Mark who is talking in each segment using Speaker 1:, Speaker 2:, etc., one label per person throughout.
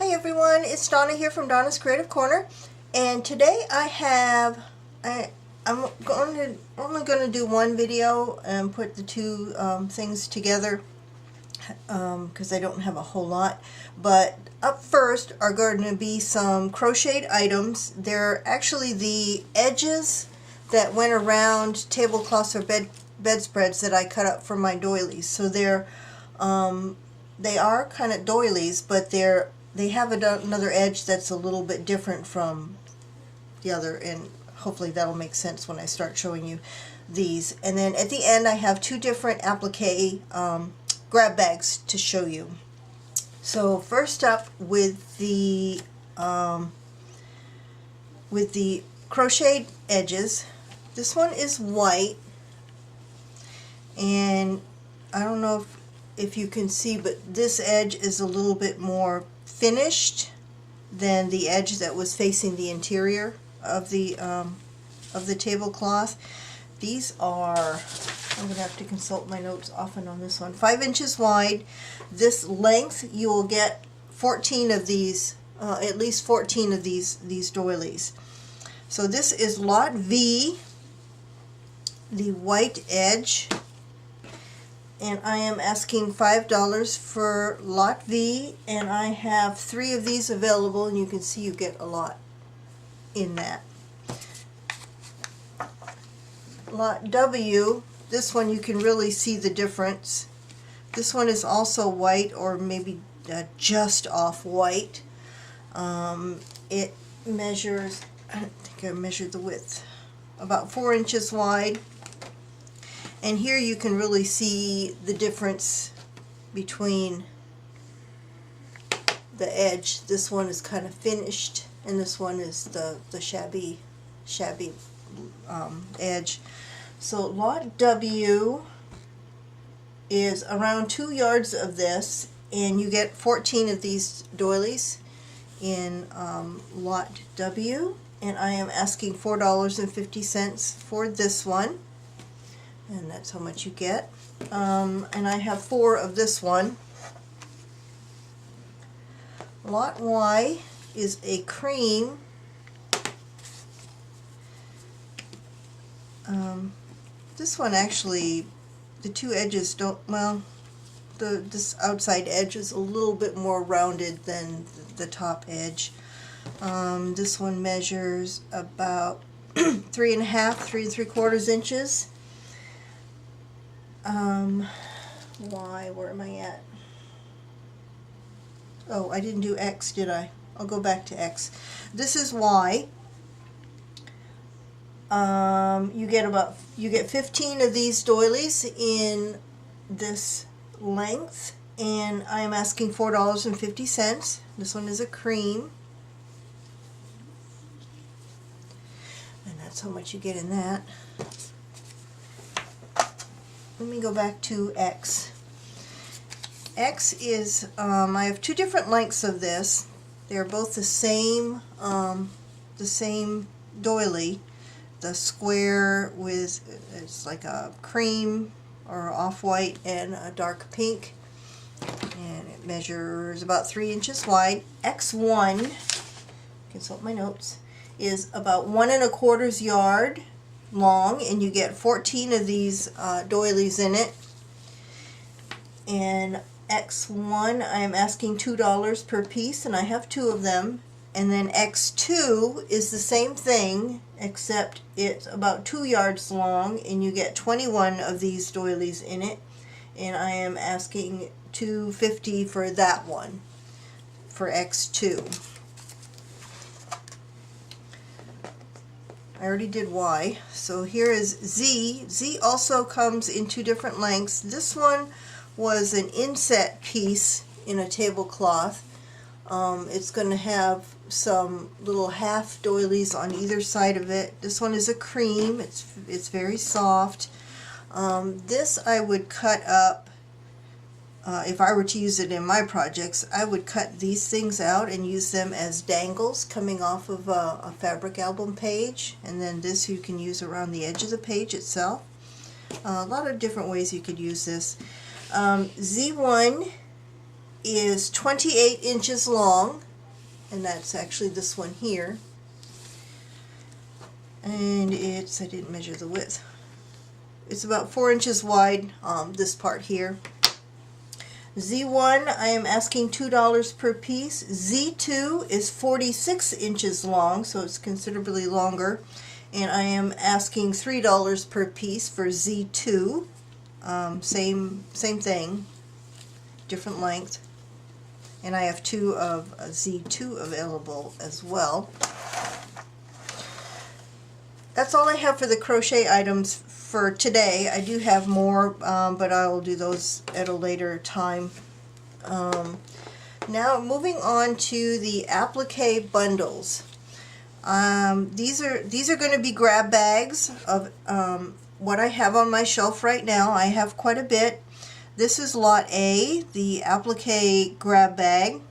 Speaker 1: Hi everyone, it's Donna here from Donna's Creative Corner, and today I'm only going to do one video and put the two things together because I don't have a whole lot. But up first are going to be some crocheted items. They're actually the edges that went around tablecloths or bedspreads that I cut up for my doilies. So they are kind of doilies, but they have another edge that's a little bit different from the other, and hopefully that'll make sense when I start showing you these. And then at the end I have two different applique grab bags to show you. So first up with the crocheted edges. This one is white, and I don't know if you can see, but this edge is a little bit more finished than the edge that was facing the interior of the tablecloth. These are, I'm going to have to consult my notes often on this one, 5 inches wide. This length, you will get 14 of these, at least 14 of these doilies. So this is lot V, the white edge, and I am asking $5 for lot V, and I have 3 of these available, and you can see you get a lot in that. Lot W, this one you can really see the difference. This one is also white, or maybe just off white. It measures, I don't think I measured the width, about 4 inches wide. And here you can really see the difference between the edge. This one is kind of finished, and this one is the shabby edge. So lot W is around 2 yards of this, and you get 14 of these doilies in lot W, and I am asking $4.50 for this one. And that's how much you get. And I have 4 of this one. Lot Y is a cream. This one actually, the two edges don't, well, this outside edge is a little bit more rounded than the top edge. This one measures about 3 3/4 inches. Y, where am I at? Oh, I didn't do X, did I? I'll go back to X. This is Y. You get 15 of these doilies in this length, and I am asking $4.50. This one is a cream, and that's how much you get in that. Let me go back to X. X is, I have 2 different lengths of this. They're both the same doily. The square with, it's like a cream or off-white and a dark pink. And it measures about 3 inches wide. X1, consult my notes, is about 1 1/4 yard long, and you get 14 of these doilies in it. And X1, I'm asking $2 per piece, and I have 2 of them. And then X2 is the same thing, except it's about 2 yards long, and you get 21 of these doilies in it, and I am asking $2.50 for that one, for X2. I already did Y. So here is Z. Z also comes in 2 different lengths. This one was an inset piece in a tablecloth. It's going to have some little half doilies on either side of it. This one is a cream. It's very soft. This I would cut up. If I were to use it in my projects, I would cut these things out and use them as dangles coming off of a fabric album page, and then this you can use around the edge of the page itself. A lot of different ways you could use this. Z1 is 28 inches long. and that's actually this one here. And it's, I didn't measure the width. It's about 4 inches wide, this part here. Z1, I am asking $2 per piece. Z2 is 46 inches long, so it's considerably longer. And I am asking $3 per piece for Z2. Same thing, different length. And I have 2 of Z2 available as well. That's all I have for the crochet items for today. I do have more, but I will do those at a later time. Now moving on to the applique bundles. These are going to be grab bags of what I have on my shelf right now. I have quite a bit. This is lot A, the applique grab bag,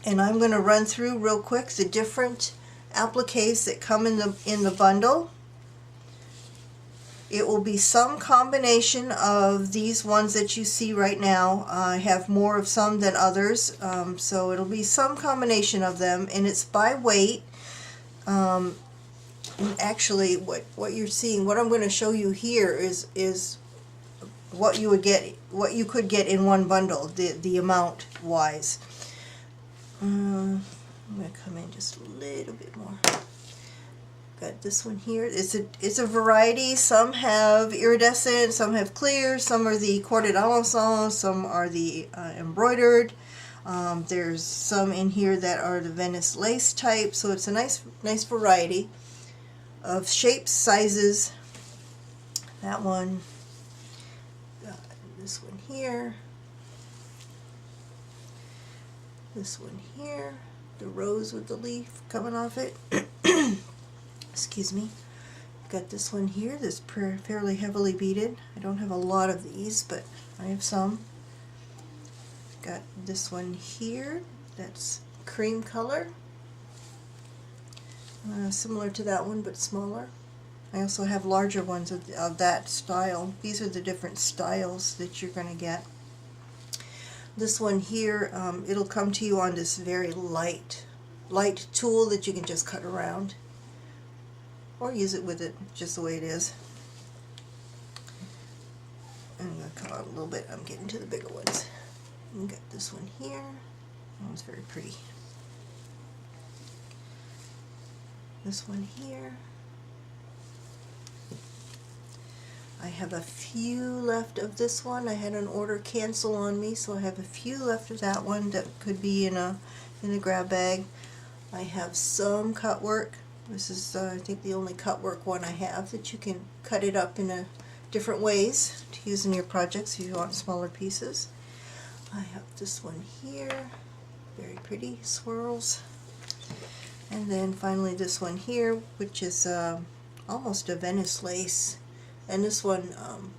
Speaker 1: and I'm going to run through real quick the different appliques that come in the bundle. It will be some combination of these ones that you see right now. I have more of some than others, so it'll be some combination of them, and it's by weight. And actually, what you're seeing, what I'm going to show you here is what you would get, what you could get in one bundle, the amount wise. I'm going to come in just a little bit more. Got this one here. It's a variety. Some have iridescent, some have clear, some are the corded alençon, some are the embroidered. There's some in here that are the Venice lace type, so it's a nice variety of shapes, sizes. That one, this one here, this one here, the rose with the leaf coming off it. Excuse me. Got this one here that's fairly heavily beaded. I don't have a lot of these, but I have some. Got this one here that's cream color, similar to that one but smaller. I also have larger ones of that style. These are the different styles that you're going to get. This one here, it'll come to you on this very light tool that you can just cut around, or use it with it just the way it is. I'm going to come out a little bit. I'm getting to the bigger ones. And got this one here. That one's very pretty. This one here. I have a few left of this one. I had an order cancel on me, so I have a few left of that one that could be in a grab bag. I have some cut work. This is I think the only cut work one I have that you can cut it up in different ways to use in your projects if you want smaller pieces. I have this one here, very pretty swirls. And then finally this one here, which is almost a Venice lace. And this one,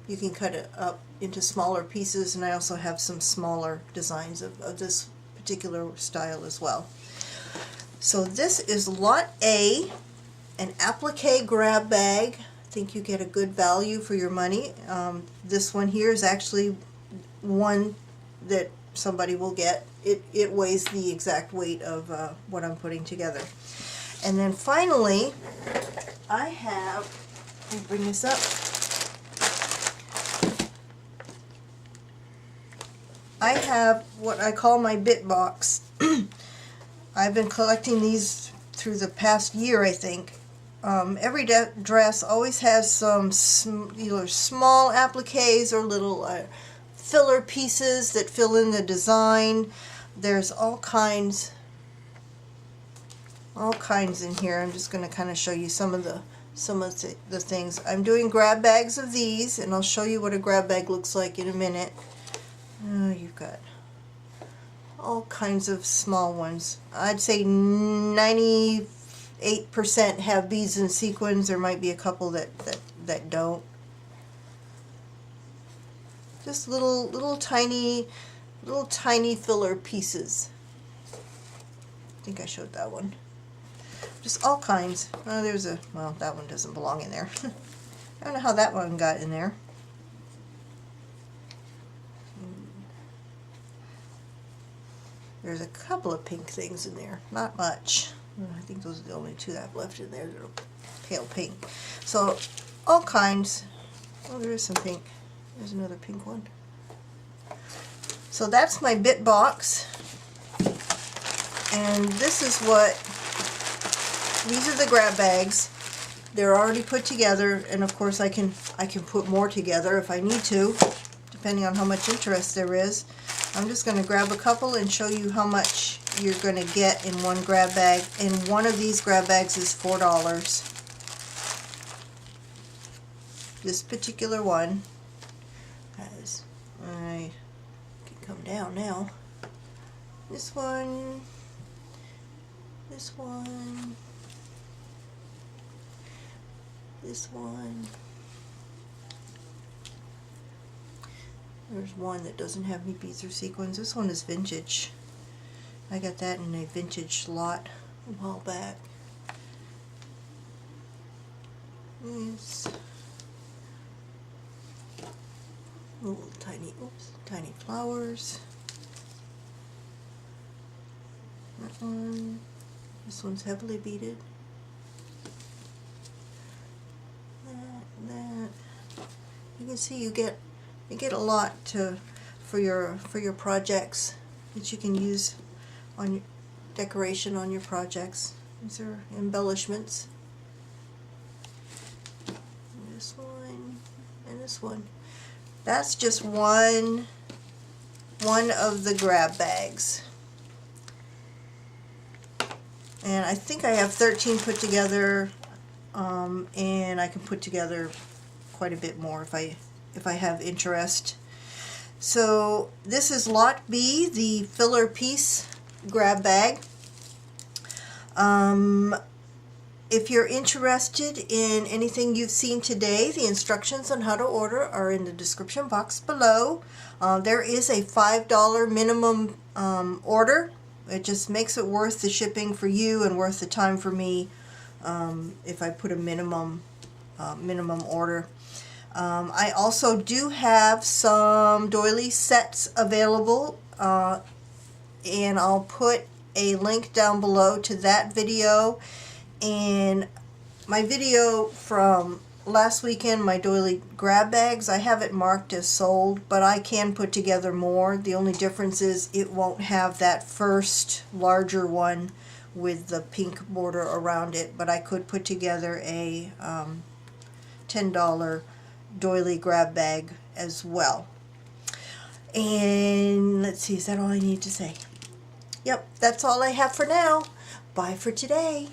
Speaker 1: you can cut it up into smaller pieces, and I also have some smaller designs of this particular style as well. So this is Lot A, an applique grab bag. I think you get a good value for your money. This one here is actually one that somebody will get. It weighs the exact weight of what I'm putting together. And then finally, I have, let me bring this up. I have what I call my bit box. I've been collecting these through the past year, I think. Every dress always has some either small appliques or little filler pieces that fill in the design. There's all kinds in here. I'm just going to kind of show you some of the things. I'm doing grab bags of these, and I'll show you what a grab bag looks like in a minute. You've got all kinds of small ones. I'd say 98% have beads and sequins. There might be a couple that don't. Just little tiny filler pieces. I think I showed that one. Just all kinds. Oh, there's a, well, that one doesn't belong in there. I don't know how that one got in there. There's a couple of pink things in there, not much. I think those are the only two that I've left in there that are pale pink. So all kinds. Oh, there is some pink. There's another pink one. So that's my bit box. And this is what, these are the grab bags. They're already put together, and of course I can put more together if I need to, depending on how much interest there is. I'm just going to grab a couple and show you how much you're going to get in one grab bag. And one of these grab bags is $4. This particular one has, I can come down now. This one, this one, this one. There's one that doesn't have any beads or sequins. This one is vintage. I got that in a vintage lot a while back. This little tiny, tiny flowers. That one. This one's heavily beaded. That. You can see you get a lot for your projects that you can use on your decoration on your projects. These are embellishments. And this one and this one. That's just one of the grab bags. And I think I have 13 put together, and I can put together quite a bit more if I have interest. So this is Lot B, the filler piece grab bag. If you're interested in anything you've seen today, the instructions on how to order are in the description box below. There is a $5 minimum order. It just makes it worth the shipping for you and worth the time for me if I put a minimum order. I also do have some doily sets available, and I'll put a link down below to that video. And my video from last weekend, my doily grab bags, I have it marked as sold, but I can put together more. The only difference is it won't have that first larger one with the pink border around it, but I could put together a $10 doily grab bag as well. And let's see, is that all I need to say? Yep, that's all I have for now. Bye for today.